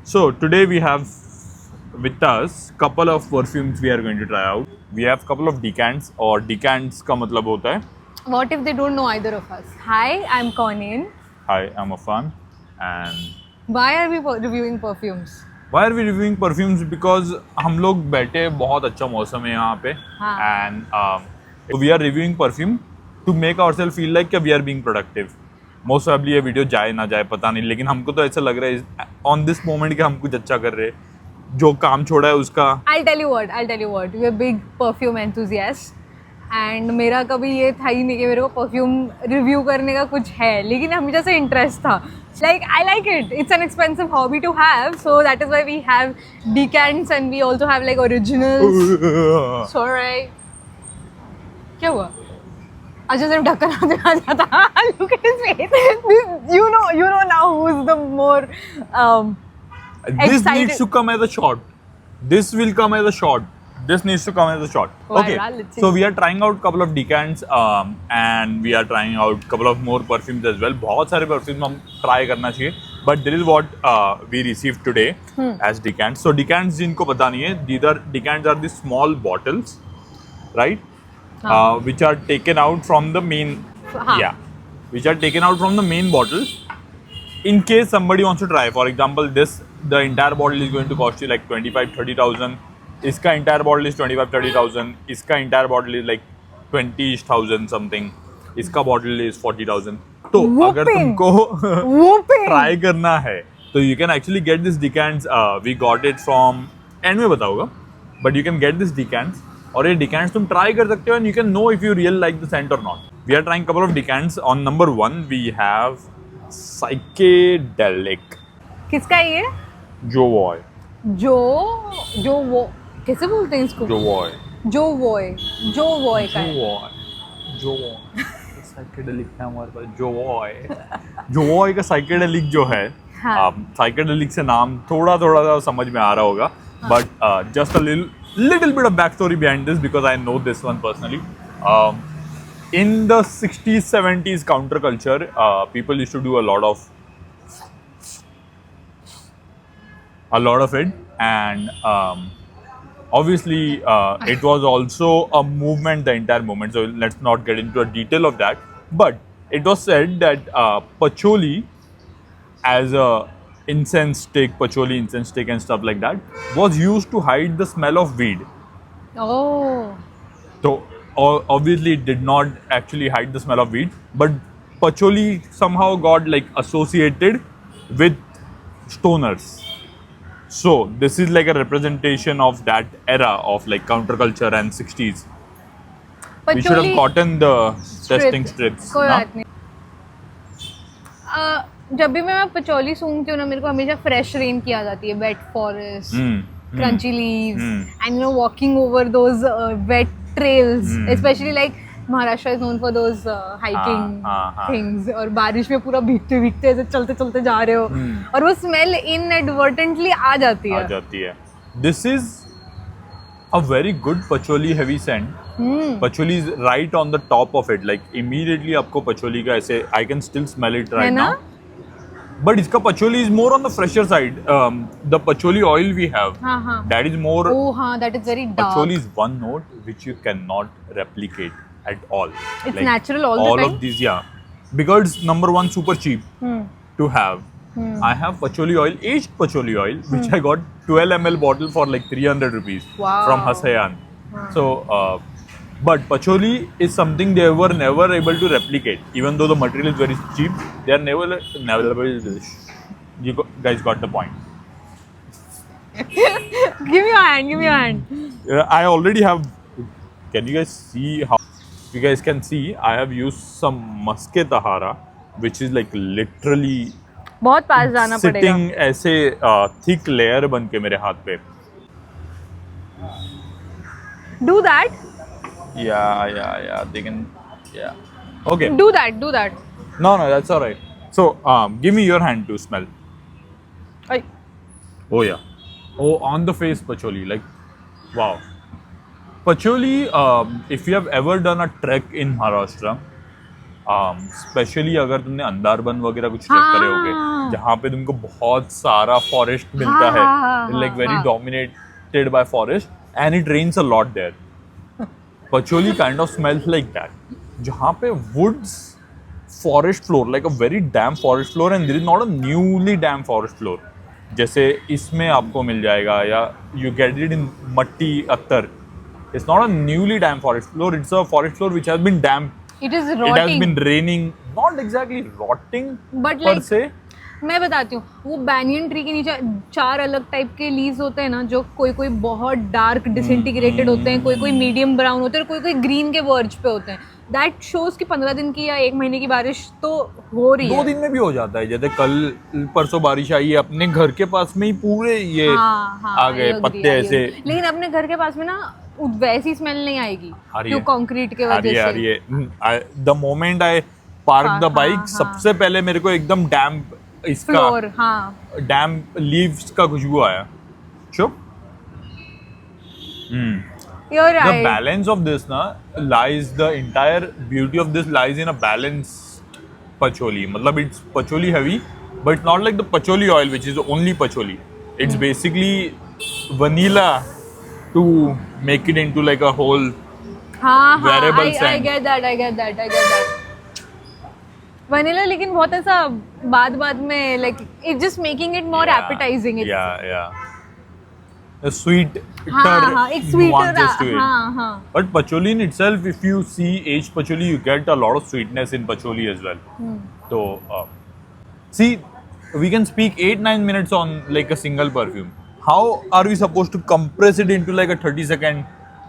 So today we have with us couple of perfumes we are going to try out. We have couple of decants और decants का मतलब होता है What if they don't know either of us? Hi, I'm Conan. Hi, I'm Afan and Why are we reviewing perfumes? why are we reviewing perfumes? Because हम लोग बैठे बहुत अच्छा मौसम है यहाँ पे हाँ. and we are reviewing perfume to make ourselves feel like we are being productive. Most probably ये वीडियो जाए ना जाए पता नहीं, लेकिन हमको तो ऐसा लग रहा है ऑन दिस मोमेंट कि हम कुछ अच्छा कर रहे हैं, जो काम छोड़ा है उसका. I'll tell you what. We're big perfume enthusiasts. And मेरा कभी ये था ही नहीं कि मेरे को परफ्यूम रिव्यू करने का कुछ है, लेकिन हमेशा से इंटरेस्ट था. Like I like it. It's an expensive hobby to have, so that is why we have decants and we also have like originals. Sorry. क्या हुआ? अच्छा सिर्फ ढक्कन आ जाता. Look at his face. You know now who's the more This excited. needs to come as a shot. This will come as a shot. This needs to come as a shot. Why, Okay. let's see. So we are trying out couple of decants and we are trying out couple of more perfumes as well. बहुत सारे perfumes हम try करना चाहिए. But this is what we received today as decants. So decants जिनको पता नहीं है, decants are the small bottles, right? Which are taken out from the main. हाँ. Yeah. Which are taken out from the main bottle. In case somebody wants to try, for example, the entire bottle is going to cost you like 25-30,000. इसका entire bottle is 25-30,000. इसका entire bottle is like 20,000 something. इसका bottle is 40,000. तो अगर तुमको try करना है, तो you can actually get this decants. We got it from end में बताऊंगा, but you can get this decants. और ये decants तुम try कर सकते हो and you can know if you really like the scent or not. We are trying couple of decants. On number 1 we have psychedelic. किसका ये? जो वॉय. जो वो कैसे बोलते हैं इसको? जो वॉय. जो वॉय का है. जो वॉय साइकेडेलिक है हमारे पास. जो वॉय का साइकेडेलिक जो है, साइकेडेलिक से नाम थोड़ा सा समझ में आ रहा होगा, but just a little bit of backstory behind this because I know this one personally. In the 60s 70s counterculture, people used to do a lot of it, and obviously it was also a movement, the entire movement, so let's not get into a detail of that, but it was said that patchouli as a incense stick and stuff like that was used to hide the smell of weed. Oh. So obviously it did not actually hide the smell of weed, but patchouli somehow got like associated with stoners. So this is like a representation of that era of like counterculture and 60s. We should have gotten the testing strips. कोई बात नहीं. जब भी मैं patchouli सूंघती हूँ ना, मेरे को हमेशा फ्रेश रेन की आ जाती है. Wet forest, crunchy leaves, and you know walking over those wet trails, specially like Maharashtra is known for those hiking things, और बारिश में पूरा भीगते ऐसे चलते जा रहे हो, और वो स्मेल इनएडवर्टेंटली आ जाती है. This is a very good patchouli heavy scent. Patchouli is right on the top of it, like immediately आपको patchouli का ऐसे I can still smell it right now. But इसका patchouli is more on the fresher side. The patchouli oil we have, that is more. Oh हाँ, that is very dark. Patchouli is one note which you cannot replicate at all. It's like natural all the time. All of these, yeah, because number one, super cheap to have. I have patchouli oil, aged patchouli oil, which I got 12 ml bottle for like 300 rupees from Hasayan. So, but patchouli is something they were never able to replicate. Even though the material is very cheap, they are never. You guys got the point. Give me your hand. I already have. Can you guys see how? You guys can see I have used some Musk Tahara, which is like literally. बहुत पास जाना पड़ेगा. Sitting ऐसे thick layer बन के मेरे हाथ पे. Do that. Yeah. They can. Yeah. Okay. Do that. No, that's all right. So, give me your hand to smell. Ay. Oh yeah. Oh, on the face patchouli, like, wow. Patchouli. If you have ever done a trek in Maharashtra, specially अगर तुमने अंदरबन वगैरह कुछ track करे होगे, हाँ। जहाँ पे तुमको बहुत सारा फॉरेस्ट मिलता हाँ, हाँ, है, हाँ, लाइक वेरी हाँ। Dominated by forest and it rains a lot there. Pacholi kind of smells like that. जहाँ पे woods, forest floor, like a very damp forest floor, and there is not a newly damp forest floor. जैसे इसमें आपको मिल जाएगा, या you get it in मट्टी अत्तर. It's not a newly damp forest floor. It's a forest floor which has been damp. It is It has rotting. been raining. Not exactly rotting But per like- se. मैं बताती हूँ, वो banyan tree के नीचे 4 अलग type के leaves होते हैं ना, जो कोई कोई बहुत डार्क डिसइंटीग्रेटेड होते हैं, कोई कोई मीडियम ब्राउन होते हैं, कोई कोई ग्रीन के वर्ज पे होते हैं. दैट शोज कि 15 दिन की या 1 महीने की बारिश तो हो रही 2 है. दिन में भी हो जाता है. जैसे कल परसों बारिश आई है, अपने घर के पास में ही पूरे ये आ गए I agree, पत्ते I ऐसे. agree. लेकिन अपने घर के पास में ना वैसी स्मेल नहीं आएगी आ रही क्यों, है. कंक्रीट के आ रही वजह है, आ रही है. द मोमेंट आई पार्क हाँ, द बाइक, हाँ, सबसे पहले मेरे को एकदम डैम्प इसका फ्लोर. हाँ, डैम्प लीव्स का खुशबू आया. चुप. you're The right. balance of this na lies, the entire beauty of this lies in a balanced pacholi. मतलब it's pacholi heavy, but it's not like the pacholi oil which is only pacholi. It's basically vanilla to make it into like a whole. हाँ, Variable I scent. get that. Vanilla लेकिन बहुत ऐसा बाद में like it just making it more appetizing. It's, Yeah. A sweet हाँ, एक sweeter. nuances to it. हाँ. But pacholi in itself, if you see aged pacholi, you get a lot of sweetness in pacholi as well. So, see, we can speak 8-9 minutes on like a single perfume. How are we supposed to compress it into like a 30-second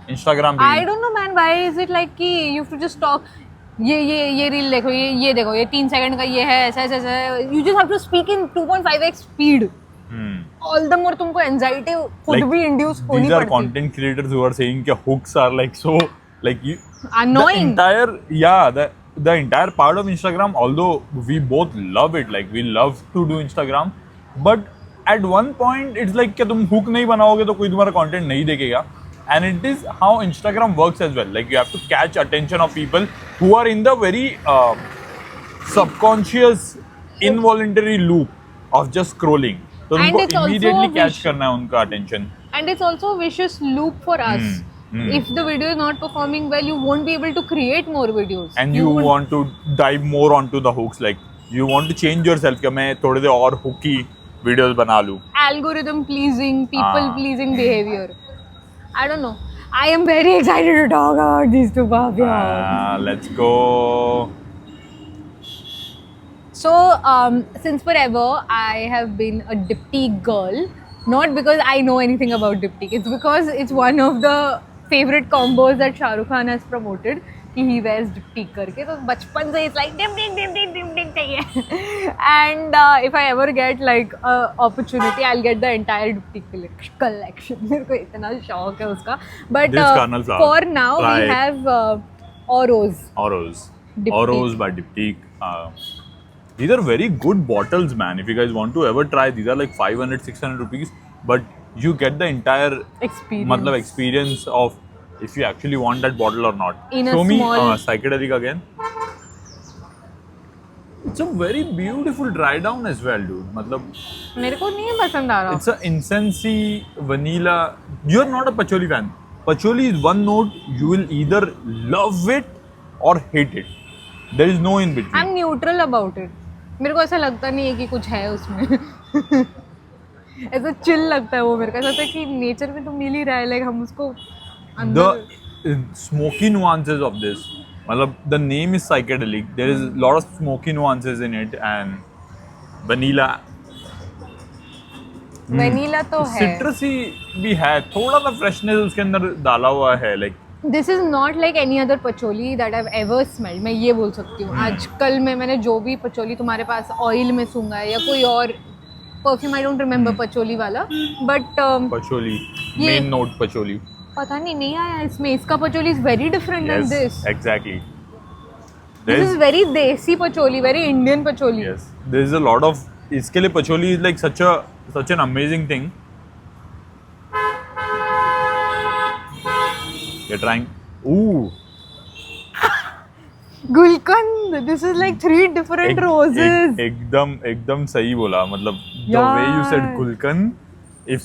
Instagram reel? I don't know man, why is it like कि you have to just talk. ये reel देखो, ये देखो, ये 3 second का ये है, ऐसा. You just have to speak in 2.5x speed. All the more तुमको anxiety खुद Like, भी induce होनी these are पड़ती. content creators who are saying that hooks are like so like you. Annoying. The entire part of Instagram, although we both love it, like we love to do Instagram, but at one point it's like कि तुम hook नहीं बनाओगे तो कोई तुम्हारा content नहीं देखेगा. And it is how Instagram works as well. Like you have to catch attention of people who are in the very subconscious, involuntary loop of just scrolling. तो And तुमको it's also immediately a catch wish- करना है उनका attention. And it's also a vicious loop for us. If the video is not performing well, you won't be able to create more videos. And you won't- want to dive more onto the hooks. Like you want to change yourself कि मैं थोड़े से और hooky videos बना लूँ. algorithm pleasing, people Ah. pleasing behavior. I don't know. I am very excited to talk about these two perfumes. Let's go. So, since forever, I have been a Diptyque girl. Not because I know anything about Diptyque. It's because it's one of the favorite combos that Shah Rukh Khan has promoted. कि he wears Diptyque करके, तो बचपन से it's like Diptyque चाहिए. And if I ever get like a opportunity, I'll get the entire Diptyque collection. मेरे को इतना शौक है उसका. But This Carnal Flower. for now Try we it. have Oros. Diptyque. Diptyque. Oros by Diptyque. These are very good bottles, man. If you guys want to ever try, these are like 500-600 rupees, but you get the entire Experience. matlab experience of if you actually want that bottle or not. In a Show me small- psychedelic again. It's a very beautiful dry down as well, dude. Matlab, मेरे को नहीं पसंद आ रहा. it's a incensey vanilla. You're not a patchouli fan. Patchouli is one note you will either love it or hate it. There is no in between. I'm neutral about it. मेरे को ऐसा लगता नहीं है कि कुछ है उसमें. ऐसा चिल लगता है वो मेरे को. ऐसा लगता है कि नेचर में तो मिल ही रहा है, लाइक हम उसको The अंदर. smoky nuances of this. Matlab, the name is psychedelic. There is a lot of smoky nuances in it and vanilla. Vanilla तो है. Citrusy भी है. थोड़ा सा freshness उसके अंदर डाला हुआ है. Like this is not like any other patchouli that I ever smelled. मैं ये बोल सकती हूँ. आजकल में मैंने जो भी पचोली तुम्हारे पास ऑयल में सूंघा है या कोई और perfume, I don't remember patchouli वाला, बट patchouli. ये- Main note patchouli. पता नहीं आया इसमें. इसका patchouli is very different then Yes, this. exactly. This is very desi patchouli, very Indian patchouli. Yes, there is a lot of. इसके लिए patchouli is like such an amazing thing. You're trying. Ooh. Gulkand. This is like 3 different roses. एकदम सही बोला, मतलब the way you said यार। Gulkand, if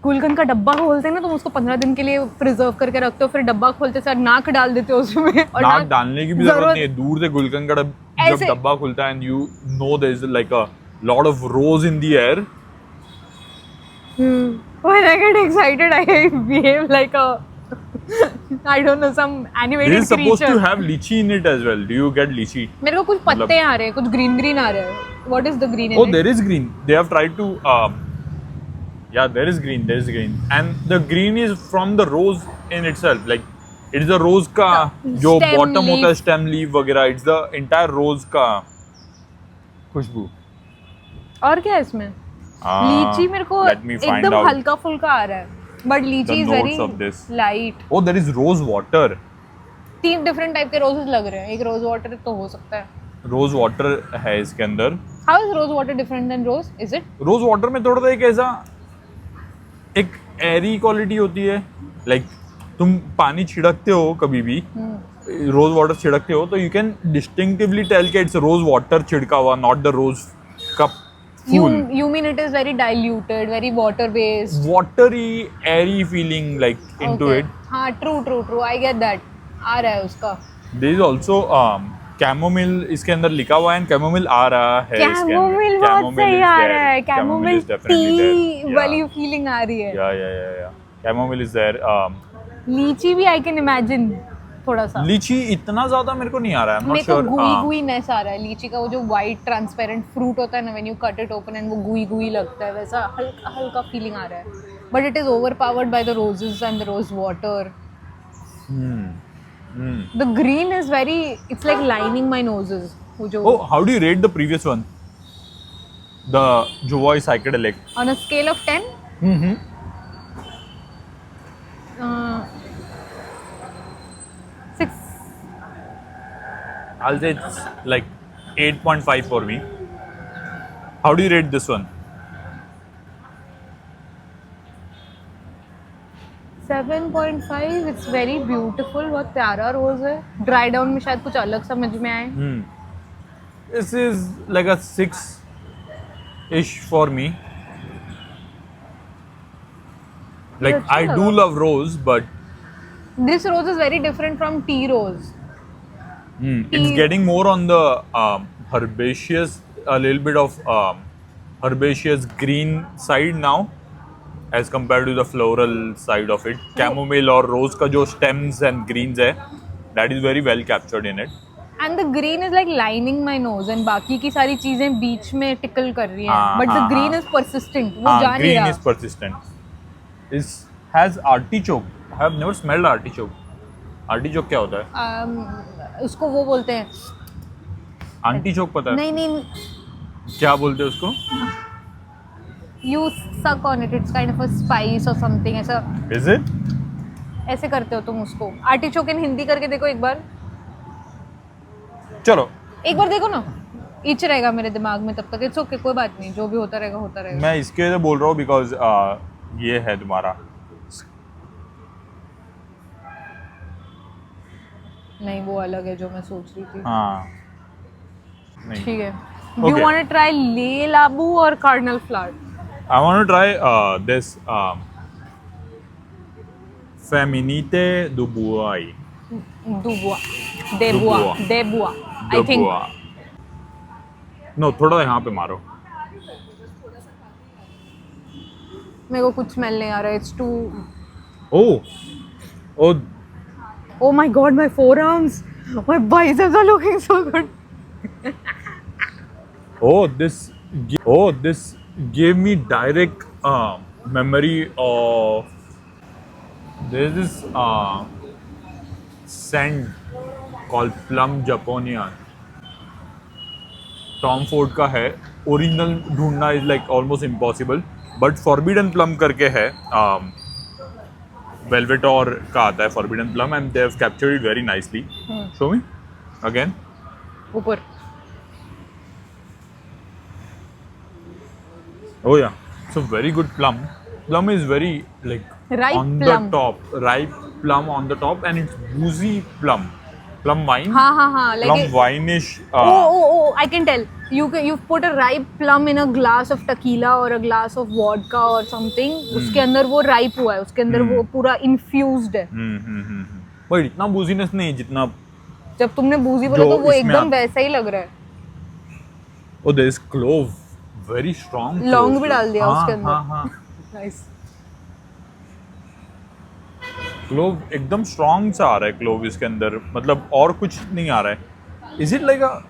गुलकंद का डब्बा खोलते हैं ना, तुम उसको 15 दिन के लिए प्रिजर्व करके रखते हो, फिर डब्बा खोलते साथ नाक डाल देते हो उसमें, और नाक डालने की भी जरूरत नहीं है, दूर से गुलकंद का जब ऐसे- डब्बा खुलता है and you know there is like a lot of rose in the air. When I get excited, I behave like a I don't know, some This animated is supposed creature. to have lychee in it as well. Do you get lychee? मेरे को कुछ पत्ते आ रहे हैं, कुछ green green आ रहे हैं. What is the green in Oh, it? there is green. They have tried to. Yeah, there is green. There is green, and the green is from the rose in itself. Like it is the rose का जो stem bottom होता है, leaf. stem leaf वगैरह. It's the entire rose का खुशबू. और क्या है इसमें? लीची मेरे को Let me find एकदम out हल्का फुल्का आ रहा है, बट लीची the is notes of very this. Light. Oh, there is rose water. 3 different type के रोजेस लग रहे हैं. एक रोज वाटर तो हो सकता है. Rose water है इसके अंदर. How is rose water different than rose? Is it? Rose water में थोड़ा सा एक ऐसा एक एरी क्वालिटी होती है. लाइक तुम पानी छिड़कते हो कभी भी, रोज वाटर छिड़कते हो, तो यू कैन डिस्टिंक्टिवली टेल कि इट्स रोज वाटर छिड़का हुआ, नॉट द रोज का फूल. You mean it is very diluted, very water based. Watery airy feeling like into it. हाँ, true. I get that. आ रहा है उसका. देयर इज आल्सो कैमोमिल इसके अंदर लिखा हुआ है, एंड कैमोमिल आ रहा है इसके अंदर. कैमोमिल बहुत सही is आ there. रहा है. Chamomile is definitely there. Tea Yeah. वाली फीलिंग आ रही है. Yeah. Chamomile is there. लीची भी आई कैन इमेजिन थोड़ा सा. लीची इतना ज्यादा मेरे को नहीं आ रहा है. I'm not मेरे को sure. गुई गुईनेस आ रहा है लीची का. वो जो वाइट ट्रांसपेरेंट फ्रूट होता है ना, when you cut it open and वो गुई लगता है, वैसा हल्का हल्का फीलिंग आ रहा है. But it is overpowered by the roses and the rose water. The green is very, it's like lining my noses. वो जो Oh, how do you rate the previous one? The Jovoy psychedelic. on a scale of 10, Mm-hmm. uh, 6. I'll say it's like 8.5 for me. How do you rate this one? 7.5. It's very beautiful. बहुत प्यारा रोज है. Dry down में शायद कुछ अलग समझ में आए. This is like a 6-ish for me. Like अच्छा I do लगा. love rose, but This rose is very different from tea rose. it's getting more on the herbaceous, a little bit of herbaceous green side now, as compared to the floral side of it. Chamomile or rose का जो stems and greens है, that is very well captured in it. And the green is like lining my nose, and बाकी की सारी चीजें बीच में tackle कर रही हैं. हाँ, But the हाँ, green हाँ. is persistent. वो जा नहीं green रहा. is persistent. This has artichoke. I have never smelled artichoke. Artichoke क्या होता है? उसको वो बोलते हैं. Artichoke पता है? नहीं. क्या बोलते हैं उसको? You suck on it. It's kind of a spice or something. ऐसा Is it? ऐसे करते हो तुम उसको. आर्टिचोक इन हिंदी करके देखो एक बार. चलो एक बार देखो ना. इच रहेगा मेरे दिमाग में तब तक. इट्स ओके, कोई बात नहीं. जो भी होता रहेगा. मैं इसके लिए बोल रहा हूँ बिकॉज ये है तुम्हारा. नहीं, वो अलग है जो मैं सोच रही थी. हाँ नहीं. ठीक है. Do you Okay. want to try ले लाबू और cardinal flower? I want to try this Feminite Dubuai. Dubois. Dubois. Debois. I think. No, थोड़ा यहाँ पे मारो. मेरे को कुछ स्मेल नहीं आ रहा. It's too. Oh, Oh my god, my forearms. My biceps are looking so good. this gave me direct memory of there's this scent called Plum Japonia. Tom Ford का है. ओरिजिनल ढूंढना is like almost impossible, but forbidden plum करके है. वेलवेटोर का आता है forbidden plum, and they have captured it very nicely. Show me again. ऊपर. Oh yeah, so very good plum. Plum is very like Ripe on plum. the top, ripe plum on the top, and it's boozy plum. Plum wine. हाँ, like Plum wine-ish. oh, I can tell. You put a ripe plum in a glass of tequila or a glass of vodka or something. उसके अंदर वो ripe हुआ है, उसके अंदर वो पूरा infused है. But इतना booziness नहीं जितना. जब तुमने बूजी बोला तो वो इसमें एकदम वैसा ही लग रहा है. Oh, there is clove, very strong. लौंग भी डाल दिया उसके अंदर. हाँ. Nice. क्लोव एकदम स्ट्रॉन्ग सा आ रहा है क्लोव इसके अंदर, मतलब और कुछ नहीं आ रहा है. Is it like a,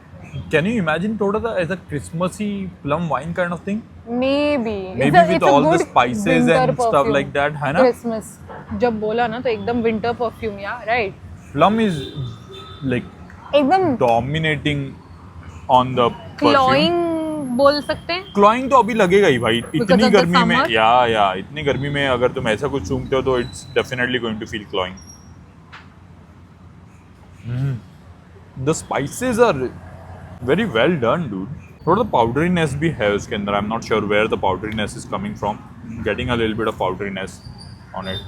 can you imagine थोड़ा सा as a Christmassy plum wine kind of thing? Maybe with all the spices and stuff like that, है ना? Christmas जब बोला ना तो एकदम winter perfume, yeah, right? Plum is like एकदम dominating on the perfume. cloying बोल सकते हैं. क्लॉइंग तो अभी लगेगा ही भाई, Because इतनी of the गर्मी में. summer? या इतनी गर्मी में अगर तुम ऐसा कुछ सूंघते हो तो it's definitely going to feel cloying. The spices are very well done dude. थोड़ा पाउडरीनेस भी है उसके अंदर. I am not sure where the powderiness is coming from. Getting a little bit of powderiness on it.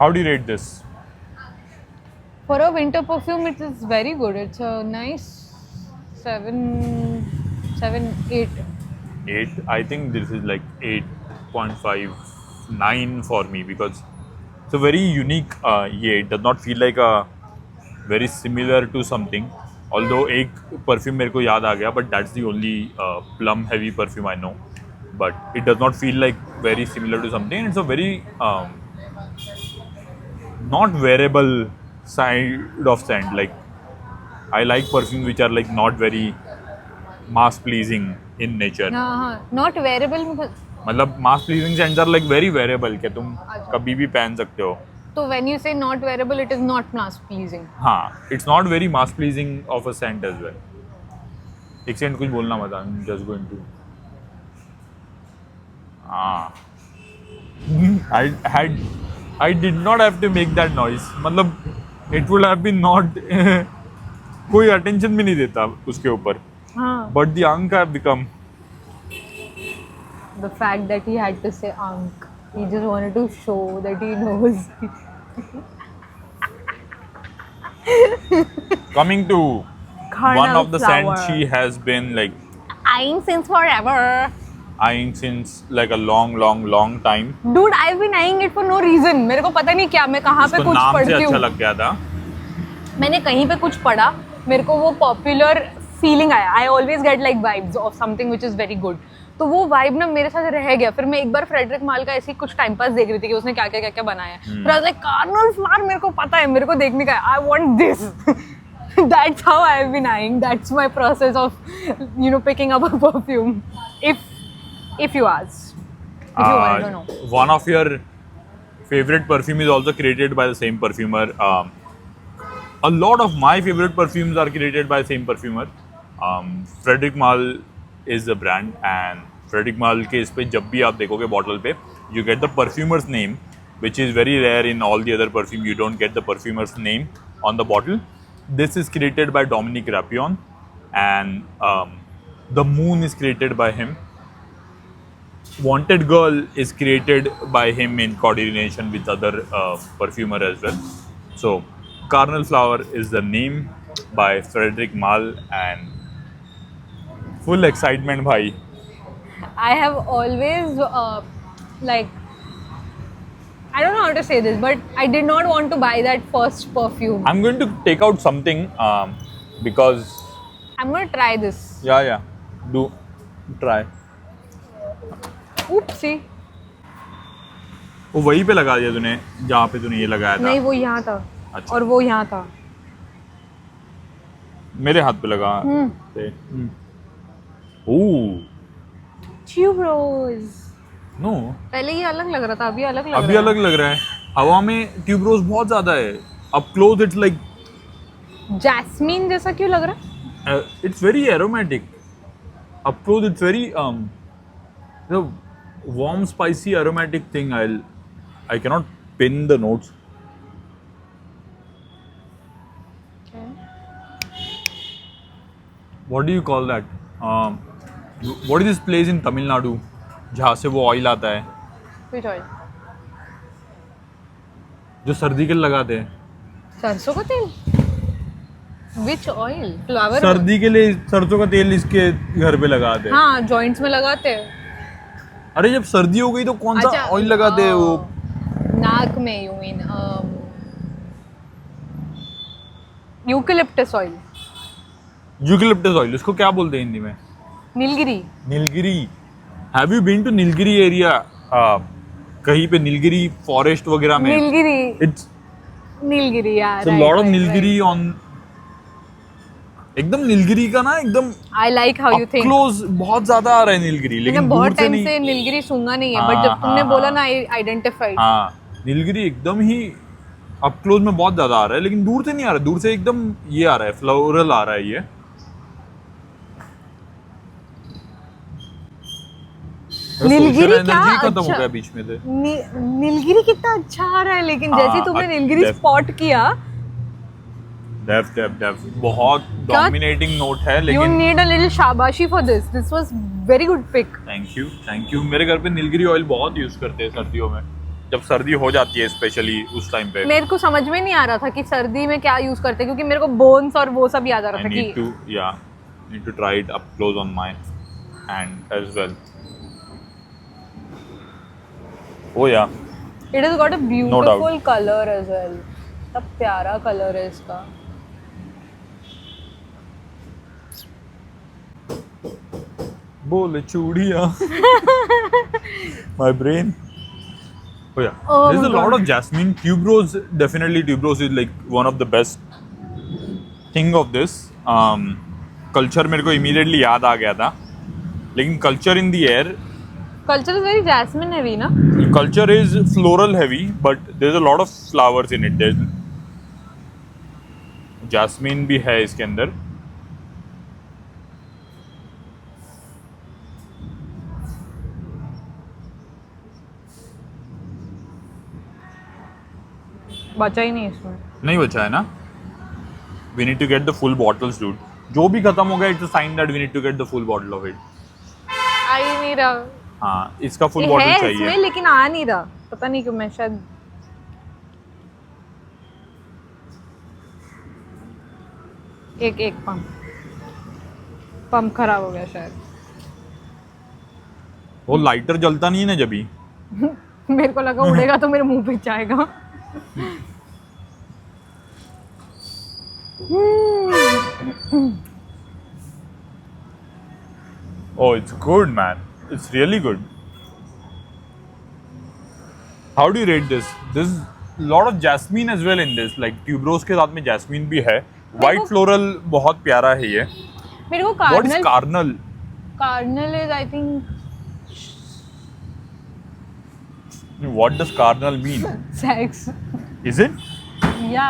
How do you rate this? For a winter perfume, it is very good. It's a nice 7, 8. 8. I think this is like 8.5, 9 for me because it's a very unique. It does not feel like a very similar to something. Although एक perfume मेरे को याद आ गया, but that's the only plum heavy perfume I know. But it does not feel like very similar to something. It's a very not wearable side of scent. Like I like perfumes which are like not very mass pleasing in nature. हाँ, not wearable. मतलब mass pleasing scents are like very wearable कि तुम कभी भी पहन सकते हो. तो when you say not wearable, it is not mass pleasing. हाँ, it's not very mass pleasing of a scent as well. एक सेकंड कुछ बोलना मत. I'm just going to. I did not have to make that noise. मतलब it would have been not. कोई attention भी नहीं देता उसके ऊपर. हाँ. But the Ankh have become. The fact that he had to say Ankh, he just wanted to show that he knows. Coming to Carnal one of the flower. scents she has been like Eyeing since forever. eyeing since like a long time. Dude, I've been eyeing it for no reason. मेरे को पता नहीं क्या, मैं कहाँ पे उसको कुछ नाम से पढ़ती अच्छा हूँ. लग गया था. मैंने कहीं पे कुछ पढ़ा, मेरे को वो पॉपुलर फीलिंग आया. I always get like vibes of something which is very good. तो वो वाइब ना मेरे साथ रह गया. फिर मैं एक बार फ्रेडरिक माल का ऐसे ही कुछ टाइम पास देख रही थी कि उसने क्या क्या बनाया है. फिर I was like carnal flower मेरे को पता है, मेरे को देखने का है. I want this. That's how I've been eyeing. That's my process of, picking up a perfume. If you ask, if you want to know. One of your favorite perfume is also created by the same perfumer. A lot of my favorite perfumes are created by the same perfumer. Frederic Malle is the brand, and Frederic Malle के इस पे जब भी आप देखोगे bottle पे, you get the perfumer's name, which is very rare in all the other perfume. You don't get the perfumer's name on the bottle. This is created by Dominique Rapion, and the Moon is created by him. Wanted Girl is created by him in coordination with other perfumer as well. So Carnal Flower is the name by Frederic Malle, and full excitement bhai. I have always I don't know how to say this, but I did not want to buy that first perfume. I'm going to take out something because I'm going to try this. yeah, do try. Oopsie. वो वहीं पे लगा दिया तूने जहाँ पे तूने ये लगाया था. नहीं, वो यहाँ था. अच्छा. और वो यहाँ था. मेरे हाथ पे लगा. ओह. Tuberose. नो. पहले ये अलग लग रहा था, अभी अलग लग रहा है. अभी अलग लग रहा है. हवा में ट्यूबरोज बहुत ज्यादा है. Up close it's like jasmine जैसा क्यों लग रहा है? It's very aromatic. Up close it's very warm spicy aromatic thing. I cannot pin the notes. Okay. What do you call that? What is this place in Tamil Nadu जहाँ से वो oil आता है? Which oil? जो सर्दी के लिए लगाते हैं। सरसों का तेल? विच ऑयल? फ्लावर? सर्दी के लिए सरसों का तेल इसके घर पे लगाते हैं। हाँ, जॉइंट्स में लगाते हैं। अरे जब सर्दी हो गई तो कौन सा ऑयल लगाते हैं वो? नाक में, you mean eucalyptus oil. Eucalyptus oil, उसको क्या बोलते हैं हिंदी में? नीलगिरी। नीलगिरी। Have you been to Nilgiri area? कहीं पे नीलगिरी फॉरेस्ट वगैरह में? नीलगिरी। इट्स नीलगिरी यार। So lot of Nilgiri on एकदम नीलगिरी का ना एकदम I like how you think. Close बहुत ज्यादा आ रहा है नीलगिरी, मैंने लेकिन बहुत दूर से टाइम नहीं। से नीलगिरी सूंघा नहीं है, हाँ, बट जब तुमने हाँ, बोला हाँ। ना आई आइडेंटिफाइड। हाँ, नीलगिरी एकदम ही अप क्लोज में बहुत ज्यादा आ रहा है, लेकिन दूर से नहीं आ रहा है। दूर से एकदम ये आ रहा है, फ्लोरल आ रहा है ये। नीलगिरी Social क्या energy खत्म हो अच्छा- गया बीच में से। नीलगिरी कितना अच्छा आ रहा है, लेकिन हाँ, जैसे तुमने नीलगिरी डेफ- स्पॉट किया, डेफ बहुत क्या? डोमिनेटिंग नोट है, यू लेकिन नीड अ लिटिल शाबाशी for this was very good pick. Thank you. मेरे घर पे नीलगिरी ऑयल बहुत यूज करते हैं सर्दियों में, जब सर्दी हो जाती है स्पेशली उस टाइम पे। मेरे को समझ में नहीं आ रहा था कि सर्दी में क्या यूज करते हैं, क्योंकि मेरे को बोन्स और वो सब याद आ रहा I था need कि to try it up close on my hand as well. Oh yeah, it has got a doubt. Beautiful colour as well. कितना प्यारा कलर है इसका। बोले चूड़िया। My brain. Oh yeah, Oh there's my a lot God. of jasmine. Tuberose, definitely tuberose is like one of the best thing of this. Culture मेरे को immediately याद आ गया था, लेकिन culture in the air, culture is very jasmine heavy ना? culture is floral heavy, but there's a lot of flowers in it. There's jasmine भी है इसके अंदर। बचा ही नहीं इसमें। नहीं बचा है ना? We need to get the full bottles, dude. जो भी खत्म हो गया, it's a sign that we need to get the full bottle of it. आ ही नहीं रहा। हाँ, इसका full ये bottle है चाहिए। इसमें, लेकिन आ नहीं रहा, पता नहीं क्यों। मैं शायद एक पंप खराब हो गया शायद। वो लाइटर जलता नहीं है ना जब भी। मेरे को लगा उड़ेगा तो मेरे मुंह पे जाएगा। Oh, it's good, man. It's really good. How do you rate this? There's a lot of jasmine as well in this. Like tuberose के साथ में jasmine भी है. White floral बहुत प्यारा है ये. मेरे को What is carnal carnal? Is I think What does carnal mean? Sex Is it? या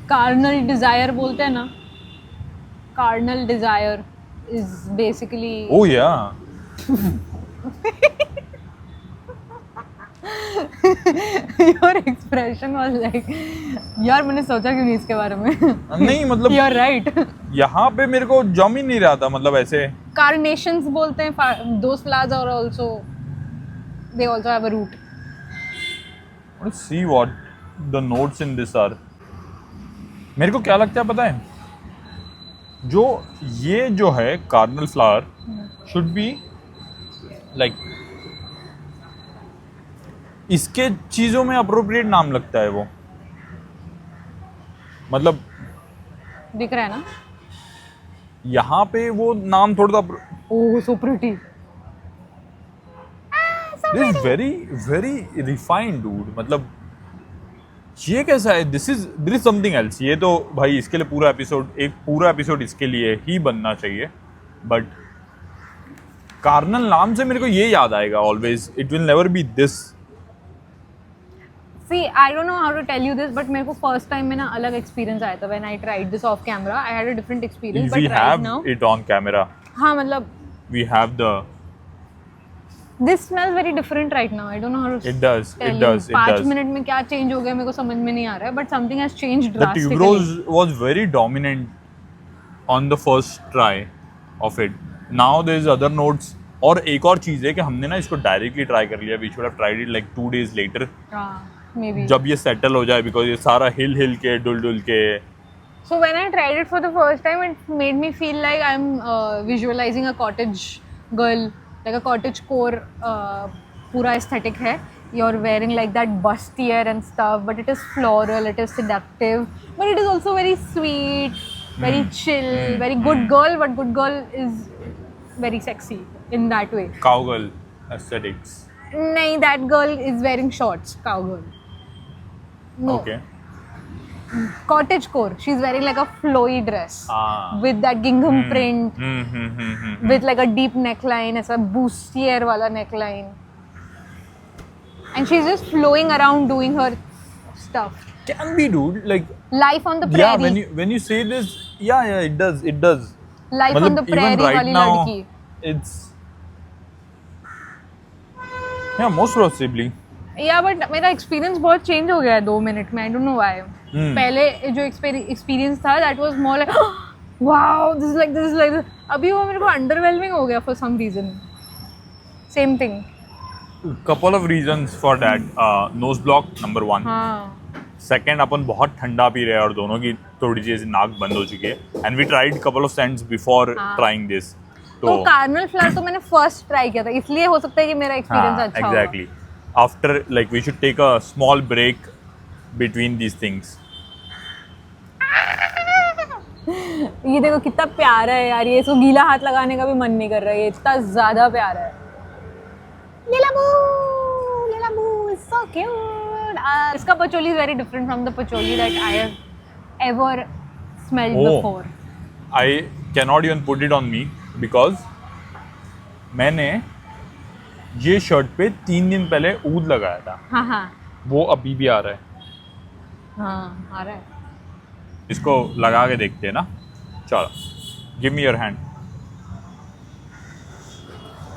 कार्नल डिजायर बोलते हैं ना। Carnal desire is basically Oh yeah. Your expression was like, यार मैंने सोचा क्यों नहीं इसके बारे में। नहीं मतलब यू आर राइट। यहाँ पे मेरे को जम ही नहीं रहा था, मतलब ऐसे। कार्नेशंस बोलते हैं दोस फ्लावर्स, और also they also have a root. Let's see what the notes in this are. मेरे को क्या लगता है पता है, जो ये जो है carnal flower should be like, इसके चीजों में अप्रोप्रिएट नाम लगता है वो, मतलब दिख रहा है ना? यहाँ पे वो नाम थोड़ा सा oh so pretty. This very very refined dude. मतलब ये कैसा है? This is something else. ये तो भाई इसके लिए एक पूरा एपिसोड इसके लिए ही बनना चाहिए। बट कार्नल नाम से मेरे को ये याद आएगा always, it will never be this. See, I don't know how to tell you this, but मेरे को फर्स्ट टाइम में ना अलग एक्सपीरियंस आया था when I tried this off camera. I had a different experience, We but right have now, it on camera. हाँ मतलब We have the. this smells very different right now. I don't know how to It does. tell It does. you. It 5 does. Minute में क्या change हो गया मेरे को समझ में नहीं आ रहा है, but something has changed The drastically. tuberose was very dominant on the first try of it. Now there is other notes. और एक और चीज़ है कि हमने ना इसको डायरेक्टली ट्राई कर लिया. We should have tried it like 2 days later. हाँ maybe. जब ये सेटल हो जाए, बिकॉज ये सारा हिल के डुल के. So when I tried it for the first time, it made me feel like I'm visualizing a cottage girl, like a cottage core. पूरा aesthetic है. You're wearing like that bustier and stuff, but it is floral, it is seductive, but it is also very sweet, very chill, very good girl. But good girl is very sexy in that way. Cowgirl aesthetics. Nahi, that girl is wearing shorts. Cowgirl. No. Okay. Cottage core. She's wearing like a flowy dress with that gingham print, with like a deep neckline, ऐसा bustier वाला neckline, and she's just flowing around doing her stuff. Can be, dude. Like Life on the prairie. yeah, when you say this, yeah, it does. Life on the मतलब prairie even right वाली now, लड़की. it's most possibly. या but मेरा experience बहुत change हो गया है 2 minute में. I don't know why. पहले जो एक्सपीरियंस था that was more like wow this is like अभी वो मेरे को अंडरवेलमिंग हो गया for some reason. Same thing. Couple of reasons for that. Nose block number 1. हाँ. सेकेंड, अपन बहुत ठंडा पी रहे हैं और दोनों की थोड़ी सी ऐसी नाक बंद हो चुकी है. And we tried couple of scents before trying this. तो कार्नल फ्लावर तो मैंने फर्स्ट ट्राई किया था, इसलिए हो सकता है कि मेरा एक्सपीरियंस अच्छा होगा. Exactly. After like we should take a small break between these things. ये देखो कितना प्यारा है यार. ये इसको गीला हाथ लगाने का भी मन नहीं कर रहा है. ये इतना ज्यादा प्यारा है. लीलाबू is so cute. इसका patchouli is very different from the patchouli that I have ever smelled before. I cannot even put it on me because मैंने ये शर्ट पे 3 दिन पहले ऊद लगाया था. हाँ हाँ वो अभी भी आ रहा है. हाँ आ रहा है. इसको लगा के देखते हैं ना. चलो, give me your hand.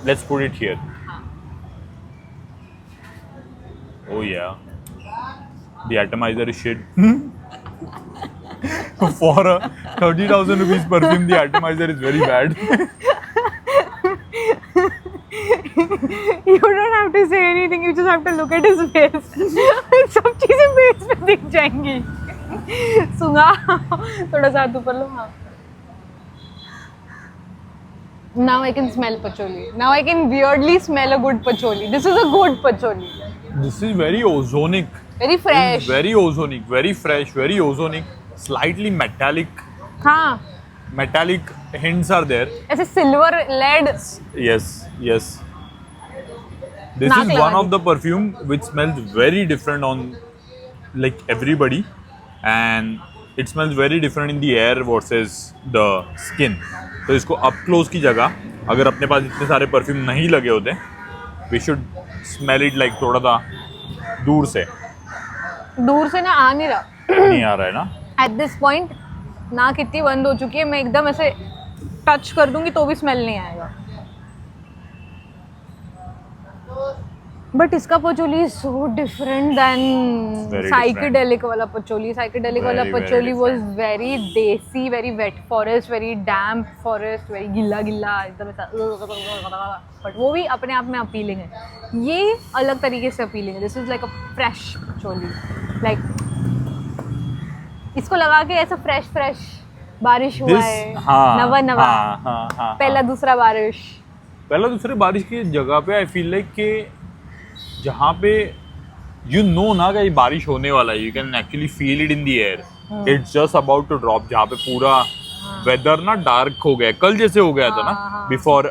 Let's put it here. Oh yeah, the atomizer is shit. For a 30,000 rupees perfume, the atomizer is very bad. You don't have to say anything. You just have to look at his face. सब चीजें face पे दिख जाएंगी. सुंगा थोड़ा सा हाथ ऊपर लो. हाँ. Now I can smell patchouli. Now I can weirdly smell a good patchouli. This is a good patchouli. This is very ozonic. Very fresh. Very ozonic, very fresh, very ozonic. Slightly metallic. हाँ. Metallic hints are there. ऐसे silver lead. Yes, yes. This नाक is लगा one the. of the perfume which smells very different on like everybody, and it smells very different in the air versus the skin. तो इसको up close की जगह अगर अपने पास इतने सारे परफ्यूम नहीं लगे होते, we should smell it like थोड़ा सा दूर से. दूर से ना आ नहीं रहा. नहीं आ रहा है ना. At this point नाक इतनी बंद हो चुकी है, मैं एकदम ऐसे टच कर दूंगी तो भी स्मेल नहीं आएगा. बट इसका patchouli is so different than Very psychedelic वाला पचोली. साइकेडेलिक वाला Very, very patchouli was different. Very desi, very wet forest, very damp forest, very गिल्ला गिल्ला एकदम ऐसा. बट वो भी अपने आप में अपीलिंग है. ये अलग तरीके से अपीलिंग है. This is like a fresh patchouli. Like इसको लगा के ऐसा फ्रेश फ्रेश बारिश हुआ This, है. हाँ, नवा नवा. हाँ. पहला दूसरा बारिश. पहला दूसरे बारिश की जगह पे आई फील लाइक कि जहाँ पे यू नो ना कि बारिश होने वाला है, you can actually feel it in the air. It's just about to drop. जहाँ पे पूरा वेदर ना डार्क हो गया, कल जैसे हो गया था ना before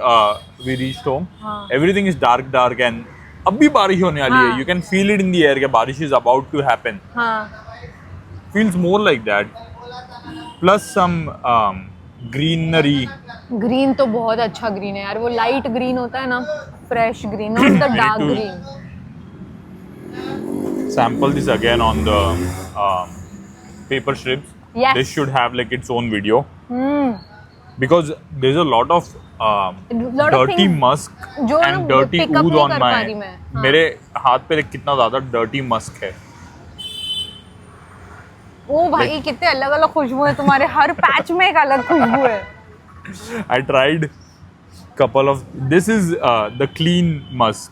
we reached home. Everything is dark and अब भी बारिश होने वाली है. You can feel it in the air कि बारिश is about to happen. Feels more like that. Plus some greenery. Green तो बहुत अच्छा ग्रीन है यार. वो लाइट ग्रीन होता है ना, fresh green, not the dark to- green. Sample this again on the paper strips. Yes. This should have like its own video because there's a lot of Lot of dirty things musk जो ना and dirty pick up ooze नहीं on कर my. पा रही मैं. हाँ. मेरे हाथ पे कितना ज्यादा dirty musk है. ओ भाई कितने अलग अलग खुशबू है तुम्हारे. हर पैच में एक अलग खुशबू है. I tried couple of. This is the clean musk.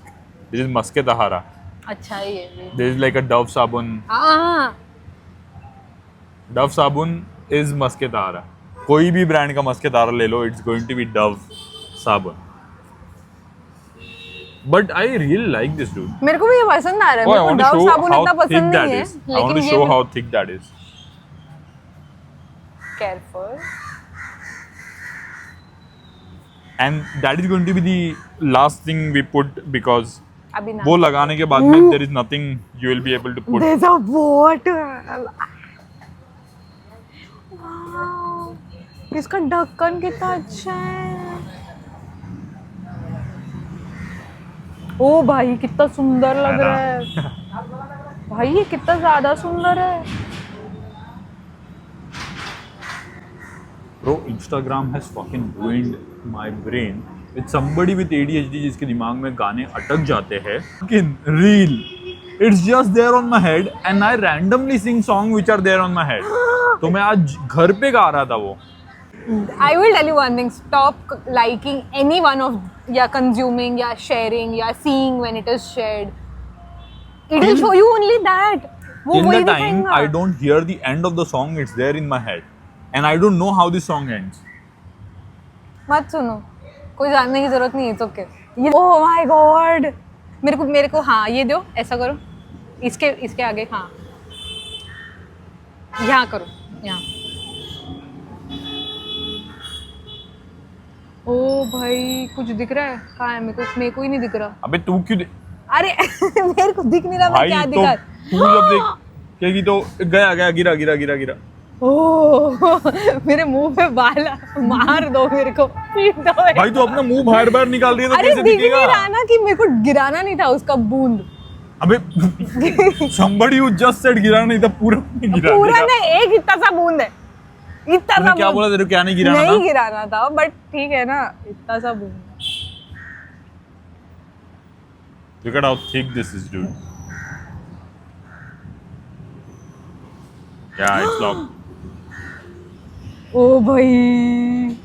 This is Musk Tahara. अच्छा ये भी There is like a Dove sabun. हाँ Dove sabun is मस्केतारा. कोई भी ब्रांड का मस्केतारा ले लो, it's going to be Dove sabun. But I really like this, dude. मेरे को भी ये पसंद आ रहा है. Oh, I मेरे को want to डव show साबुन how इतना thick पसंद that नहीं है, is. I want to लेकिन show ये how thick that is. careful. And that is going to be the last thing we put because अभी ना वो लगाने के बाद में there is nothing you will be able to put. There's a bottle. Wow. इसका ढक्कन कितना अच्छा है. ओ भाई कितना सुंदर लग रहा है. भाई ये कितना ज्यादा सुंदर है. Bro, Instagram has fucking ruined my brain with somebody with ADHD जिसके दिमाग में गाने अटक जाते हैं. Fucking real. It's just there on my head and I randomly sing songs which are there on my head. तो मैं आज घर पे गा रहा था वो. I will tell you one thing. Stop liking any one of या consuming या sharing या seeing when it is shared. It will show you only that. वो Till वही the time दिखाएगा. I don't hear the end of the song, it's there in my head. And I don't know how this song ends. मत सुनो, कोई जानने की जरूरत नहीं है. It's okay. Oh my God. मेरे को हाँ ये दो, ऐसा करो. इसके आगे हाँ. यहाँ करो, यहाँ. ओ भाई कुछ दिख रहा है. कहाँ है? मेरे को ही नहीं दिख रहा. अबे तू क्यों अरे मेरे को दिख नहीं रहा. मैं भाई क्या तो दिखा. तू जब देख कहेगी तो गया गिरा. ओह मेरे मुंह पे बाल मार दो. मेरे को पीट दो. भाई तू अपना मुंह बाहर निकाल रही है तो अरे कैसे दिख दिखेगा? नहीं रहा ना कि मेरे को गिराना नहीं था उसका बूंद. अबे somebody who just said गिराना नहीं था पूरा नहीं गिरा पूरा देगा. नहीं, एक इतना सा बूंद है. इतना तूने सा क्या बूंद. बोला तेरे को क्या नहीं गिराना नहीं था? गिराना था बट ठीक है ना. इतना सा बूंद. Look at how thick this is, dude. Yeah, it's locked. ओ भाई.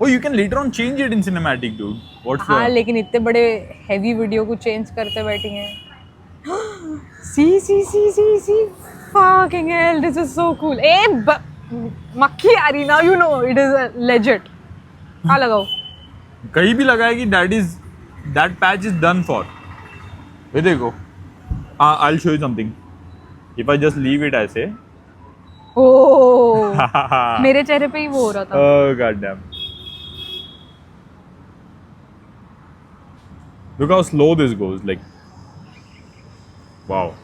Oh, you can later on change it in cinematic, dude. What's हाँ the... लेकिन इतने बड़े हैवी वीडियो को चेंज करते बैठी हैं. सी fucking hell, this is so cool. मक्खी आ रही. Now you know it is legit. हाँ लगाओ. कहीं भी लगाएगी that patch is done for. ये देखो. I'll show you something. If I just leave it ऐसे. ओह मेरे चेहरे पे ही वो हो रहा था. Oh goddamn. Look how slow this goes. Like, wow.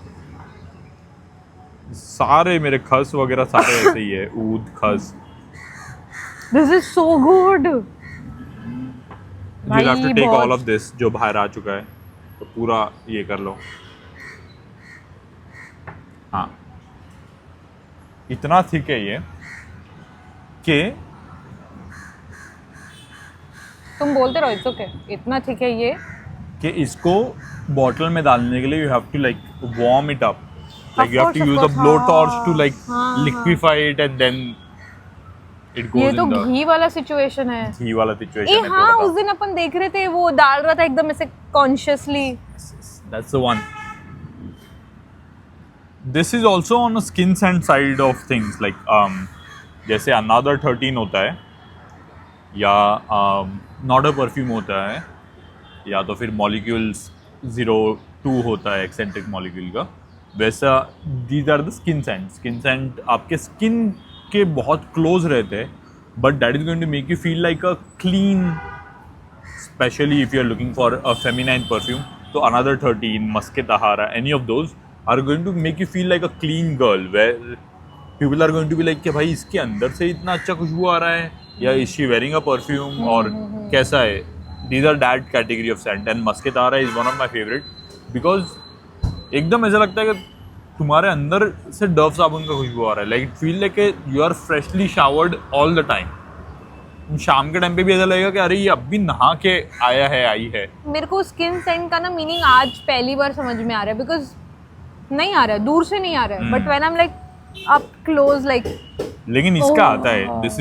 सारे मेरे खस वगैरह सारे ऐसे ही है. ऊद खस. This is so good. You'll have to take बहुत- all of this जो बाहर आ चुका है. तो पूरा ये कर लो. हाँ. इतना थिक है ये कि तुम बोलते रहो. It's okay. इतना ठीक है ये. कि इसको बॉटल में डालने के लिए you have to like warm it up. Like you have to course, use of a course, blowtorch हाँ, to like हाँ, liquefy it and then it goes ये तो in the घी वाला सिचुएशन है. घी वाला situation ए है हाँ थोड़ा उस दिन अपन देख रहे थे वो डाल रहा था एकदम ऐसे कॉन्शियसली. सा. That's the one. This is also on a skin scent side of things like जैसे Another 13 होता है या Not a Perfume होता है या तो फिर Molecules 02 होता है eccentric molecule का. वैसा these are the skin scent आपके स्किन के बहुत क्लोज रहते हैं but that is going to make you feel like a clean, specially if you are looking for a feminine perfume. तो Another 13, Muske Tahara, any of those are going to make you feel like a clean girl where people are going to be like कि भाई इसके अंदर से इतना अच्छा खुशबू आ रहा है या is she wearing a perfume और कैसा है. These are that category of scent and Muske Tahara is one of my favorite because एकदम ऐसा लगता है कि तुम्हारे अंदर से डव साबुन का खुशबू आ रहा है. Like it feel like you are freshly showered all the time. शाम के टाइम पे भी ऐसा लगेगा कि अरे ये अब भी नहा के आई है. मेरे को स्किन सेंट का ना मीनिंग आज पहली बार समझ में आ रहा है बिकॉज नहीं आ रहा है, दूर से नहीं आ रहा है. But when I am like up close like. लेकिन इसका आता है. This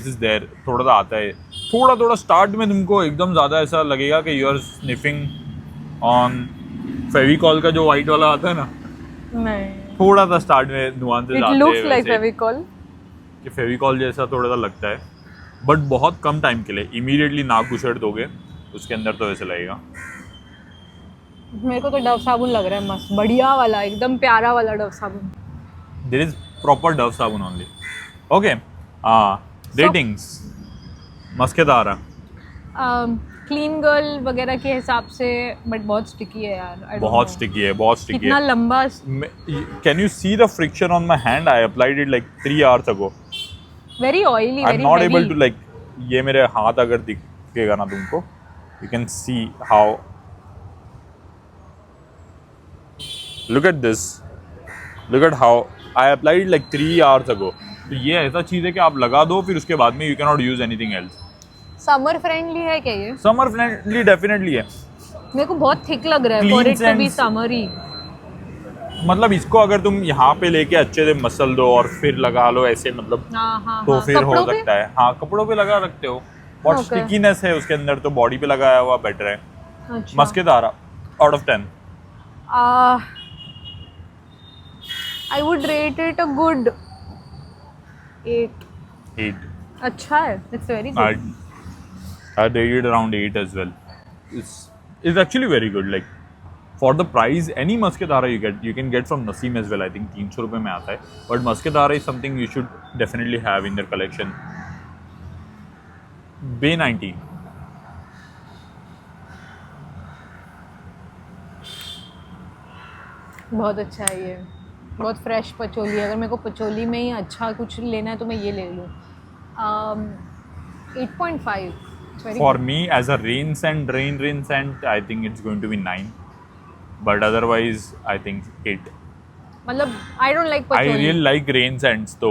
is there. थोड़ा सा आता है. थोड़ा स्टार्ट में तुमको एकदम ज़्यादा ऐसा लगेगा कि you are sniffing on Fevicol का जो व्हाइट वाला आता है ना, नहीं, थोड़ा सा स्टार्ट में नुआंसेस इट आते लुक्स हैं लाइक वैसे, फेविकॉल। कि फेविकॉल जैसा थोड़ा सा लगता है, बट बहुत कम टाइम के लिए। इमीडिएटली नाक घुसेड़ दोगे उसके अंदर तो ऐसे लगेगा। मेरे को तो डव साबुन लग रहा है मस्त, बढ़िया वाला, एकदम प्यारा वाला डव साबुन। देयर इज प्रॉपर डव साबुन ओनली। ओके, रेटिंग्स मस्केदारा। क्लीन गर्ल वगैरह के हिसाब से, बट बहुत स्टिकी है यार। I don't बहुत know. स्टिकी है, बहुत स्टिकी इतना है। लंबा। Can you see the friction on my hand? I applied it like 3 hours ago. Very oily, I am very not able to heavy. Like, ये मेरे हाथ अगर दिखेगा ना तुमको, you can see how, look at this, look at how I applied like 3 hours ago. तो ये ऐसा चीज़ है कि आप लगा दो, फिर उसके बाद में you can not use anything else. Summer friendly है क्या ये? समर फ्रेंडली डेफिनेटली है। मेरे को बहुत थिक लग रहा है Clean for it to be sense. Summary. मतलब इसको अगर तुम यहाँ पे लेके अच्छे से मसल दो और फिर लगा लो ऐसे, मतलब हाँ हाँ तो हाँ। फिर हो कपड़ों पे? सकता है। हाँ, कपड़ों पे लगा सकते हो। बहुत Okay. स्टिकीनेस है उसके अंदर, तो बॉडी पे लगाया हुआ बेटर है। अच्छा। मस्केदारा out of 10। I would rate it a good 8। 8. अच्छा है, it's very I good. I rated around 8 as well. It's actually very good. Like for the price, any Muscadara you can get from Naseem as well. I think 300 रुपए में आता है. But Muscadara is something you should definitely have in their collection. Bay 90. बहुत अच्छा है ये, बहुत fresh patchouli है। अगर मेरे को पचोली में ही अच्छा कुछ लेना है तो मैं ये ले लूँ। 8.5। For me, as a rain scent, I think it's going to be 9. But otherwise, I think 8. मतलब I don't like I patchouli. really like rain scents. तो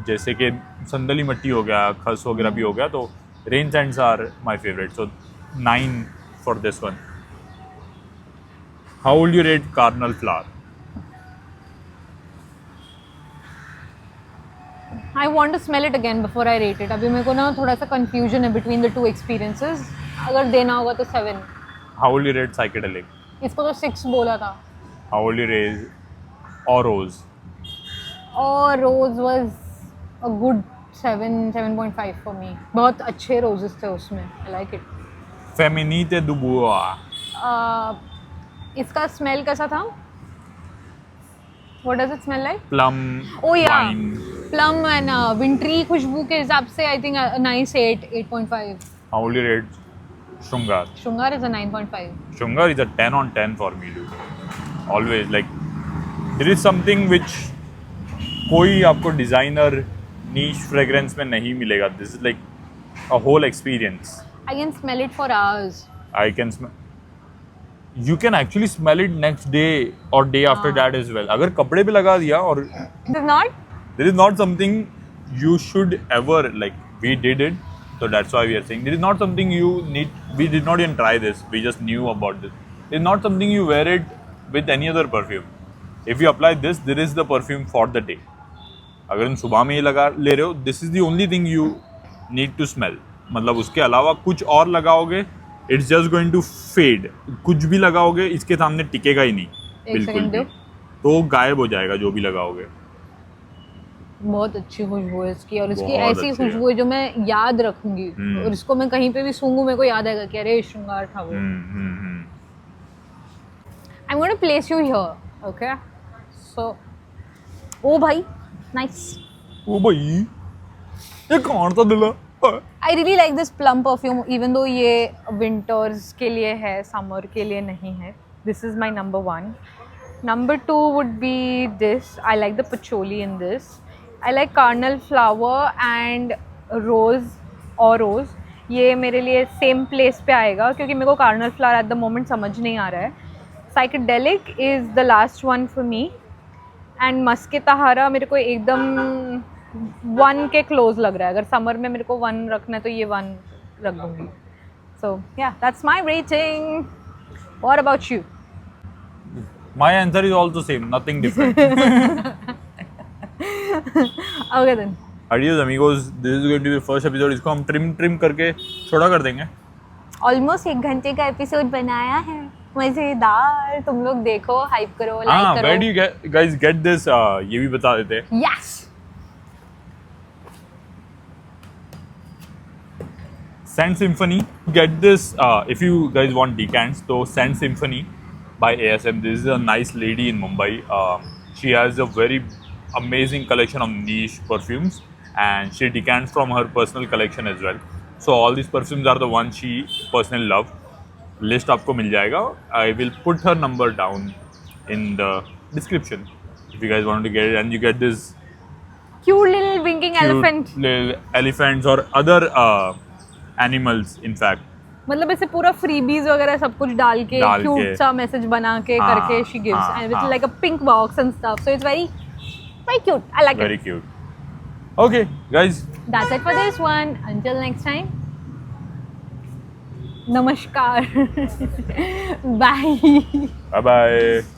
जैसे कि संदली मट्टी हो गया, खस वगैरह भी हो गया, तो rain scents are my favorite. So 9 for this one. How would you rate Carnal Flower? I want to smell it again before I rate it. अभी मेरे को ना थोड़ा सा कंफ्यूजन है बिटवीन द टू एक्सपीरियंसेस। अगर देना होगा तो 7। How will you rate Psychedelic? इसको तो 6 बोला था। How will you rate Rose? और Rose was a good 7.5 for me. बहुत अच्छे रोजेस थे उसमें, I like it. Feminite Dubois. इसका स्मेल कैसा था? What does it smell like? Plum. Oh yeah, Wine. plum and wintry खुशबू के हिसाब से I think nice 8.5। How will you rate Shungar? Shringar is a 9.5। Shungar is a 10 on 10 for me, dude. Always like there is something which कोई आपको designer niche fragrance में नहीं मिलेगा. This is like a whole experience. I can smell it for hours. I can smell. You can actually smell it next day or day after that as well. अगर कपड़े पे लगा दिया और it is not. there is not something you should ever like. We did it, so that's why we are saying there is not something you need. We did not even try this. We just knew about this. It's not something you wear it with any other perfume. If you apply this, there is the perfume for the day. अगर तुम सुबह में ये लगा ले रहे हो, this is the only thing you need to smell. मतलब उसके अलावा कुछ और लगाओगे, it's just going to fade. कुछ भी लगाओगे इसके सामने टिकेगा ही नहीं, बिल्कुल second भी. दो। तो गायब हो जाएगा जो भी लगाओगे. बहुत अच्छी खुशबू है इसकी, और इसकी बहुत ऐसी अच्छी है। खुशबू है जो मैं याद रखूंगी। और इसको मैं कहीं पे भी सूंघूं मेरे को याद आएगा कि अरे श्रृंगार था वो। I am going to place you here, okay? So ओ भाई, नाइस। ओ भाई, ये कौन सा दिला? I really like this plum perfume, even though ये विंटर्स के लिए है, समर के लिए नहीं है। This is my number 1. Number 2 would be this. I like the patchouli in this. I like carnal flower and rose or rose. ये मेरे लिए सेम प्लेस पे आएगा क्योंकि मेरे को carnal flower at the moment समझ नहीं आ रहा है. Psychedelic is the last one for me. And Maske तहारा मेरे को एकदम 1 के क्लोज लग रहा है. अगर समर में मेरे को 1 रखना है तो ये 1 रख दूँगी. सो या that's my rating. What about you? My answer is also same, nothing different. Okay then. Adios amigos, this is going to be the first episode. इसको हम ट्रिम करके छोड़ा कर देंगे. ऑलमोस्ट 1 घंटे का एपिसोड बनाया है. मजेदार. तुम लोग देखो, हाइप करो, हाँ, लाइक where do करो. you guys get this? ये भी बता देते. Yes. Scent Symphony. Get this if you guys want decants. So Scent Symphony by ASM. This is a nice lady in Mumbai. She has a very amazing collection of niche perfumes, and she decants from her personal collection as well. So all these perfumes are the ones she personally love. List आपको मिल जाएगा. I will put her number down in the description if you guys want to get it, and you get this Cute little winking cute elephant. little elephants or other animals in fact. मतलब ऐसे पूरा freebies वगैरह सब कुछ डाल के डाल cute के। सा मैसेज बना के हाँ, करके she gives हाँ, and with हाँ। like a pink box and stuff, so it's very cute. I like Very it. cute. Okay, guys. That's it for this one. Until next time. Namaskar. Bye. Bye bye.